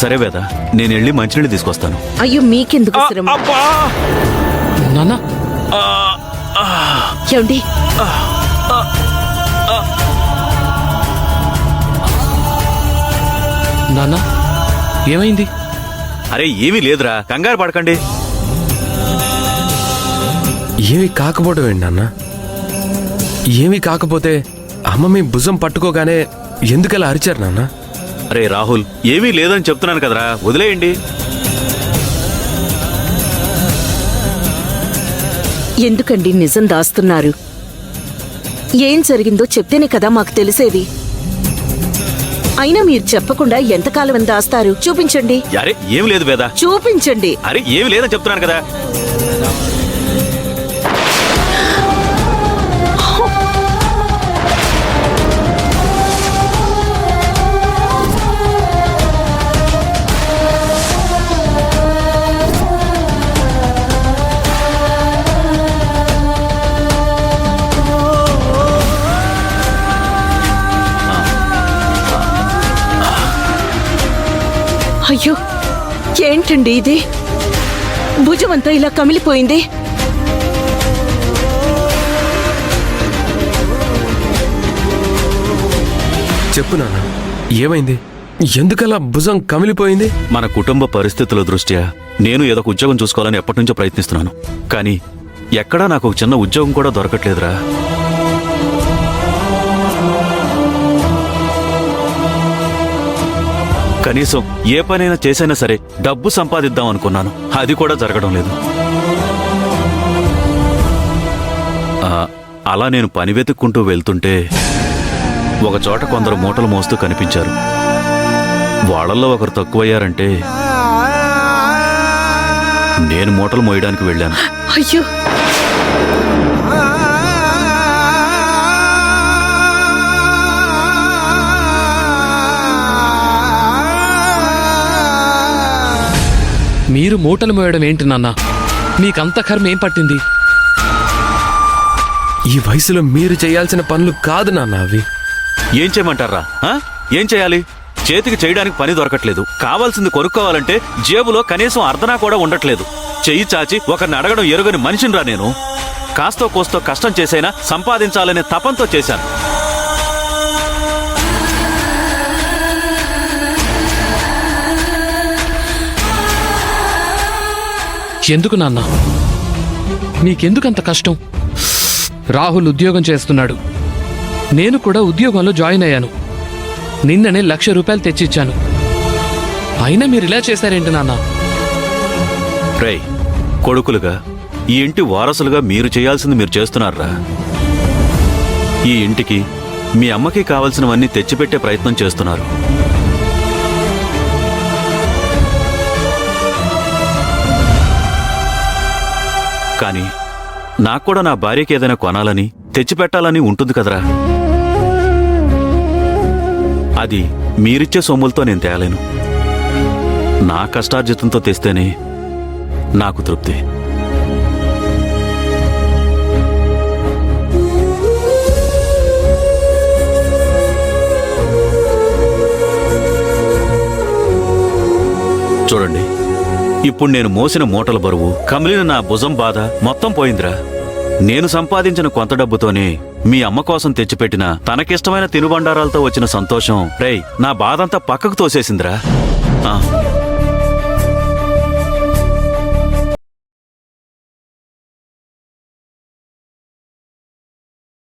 సరే వేద, నేను వెళ్ళి మంచినీళ్ళు తీసుకొస్తాను. అయ్యో మీకెందుకు శ్రమ? నాన్న ఏమండి? నాన్న ఏమైంది? అరే ఏమీ లేదురా, కంగారు పడకండి. ఏమీ కాకపోవడం ఏంటి నాన్న? ఏమీ కాకపోతే అమ్మ మీ భుజం పట్టుకోగానే ఎందుకలా అరిచారు నాన్న? అరే రాహుల్, ఏమీ లేదని చెప్తున్నాను కదరా, వదిలేయండి. ఎందుకండి నిజం దాస్తున్నారు? ఏం జరిగిందో చెప్తేనే కదా మాకు తెలిసేది. అయినా మీరు చెప్పకుండా ఎంతకాలం దాస్తారు? చూపించండి. అరే ఏమి లేదు వేద, చూపించండి. అరే ఏమి లేదని చెప్తున్నాను కదా. అయ్యో ఏంటండి ఇది? భుజమంతా ఇలా కమిలిపోయింది. చెప్పు నాన్న, ఏమైంది? ఎందుకలా భుజం కమిలిపోయింది? మన కుటుంబ పరిస్థితుల దృష్ట్యా నేను ఏదో ఒక ఉద్యోగం చూసుకోవాలని ఎప్పటి నుంచో ప్రయత్నిస్తున్నాను. కానీ ఎక్కడా నాకు ఒక చిన్న ఉద్యోగం కూడా దొరకట్లేదురా. కనీసం ఏ పనైనా చేసైనా సరే డబ్బు సంపాదిద్దాం అనుకున్నాను, అది కూడా జరగడం లేదు. అలా నేను పని వెతుక్కుంటూ వెళ్తుంటే ఒకచోట కొందరు మూటలు మోస్తూ కనిపించారు. వాళ్ళల్లో ఒకరు తక్కువయ్యారంటే నేను మూటలు మోయడానికి వెళ్ళాను. అయ్యో మీరు మూటలు మోయడం ఏంటి నాన్న? మీకంత కర్మ ఏం పట్టింది? ఈ వయసులో మీరు చేయాల్సిన పనులు కాదు నాన్న అవి. ఏం చేయమంటారా? ఏం చేయాలి? చేతికి చేయడానికి పని దొరకట్లేదు. కావాల్సింది కొనుక్కోవాలంటే జేబులో కనీసం అర్ధనా కూడా ఉండట్లేదు. చెయ్యి చాచి ఒకరిని అడగడం ఎరుగని మనిషినిరా నేను. కాస్తో కోస్తో కష్టం చేసైనా సంపాదించాలనే తపంతో చేశాను. ఎందుకు నాన్న? నీకెందుకంత కష్టం? రాహుల్ ఉద్యోగం చేస్తున్నాడు, నేను కూడా ఉద్యోగంలో జాయిన్ అయ్యాను. నిన్ననే 1,00,000 రూపాయలు తెచ్చిచ్చాను. అయినా మీరు ఇలా చేశారేంటి నాన్న? రేయ్, కొడుకులుగా ఈ ఇంటి వారసులుగా మీరు చేయాల్సింది మీరు చేస్తున్నారా? ఈ ఇంటికి మీ అమ్మకి కావలసినవన్నీ తెచ్చిపెట్టే ప్రయత్నం చేస్తున్నారు. కానీ నాకు కూడా నా భార్యకి ఏదైనా కొనాలని తెచ్చిపెట్టాలని ఉంటుంది కదరా. అది మీరిచ్చే సొమ్ములతో నేను తేలేను. నా కష్టార్జితంతో తెస్తేనే నాకు తృప్తి. చూడండి, ఇప్పుడు నేను మోసిన మూటల బరువు, కమిలిన నా భుజం బాధ మొత్తం పోయిందిరా. నేను సంపాదించిన కొంత డబ్బుతోనే మీ అమ్మ కోసం తెచ్చిపెట్టిన తనకిష్టమైన తినుబండారాలతో వచ్చిన సంతోషం రేయ్ నా బాధంతా పక్కకు తోసేసిందిరా.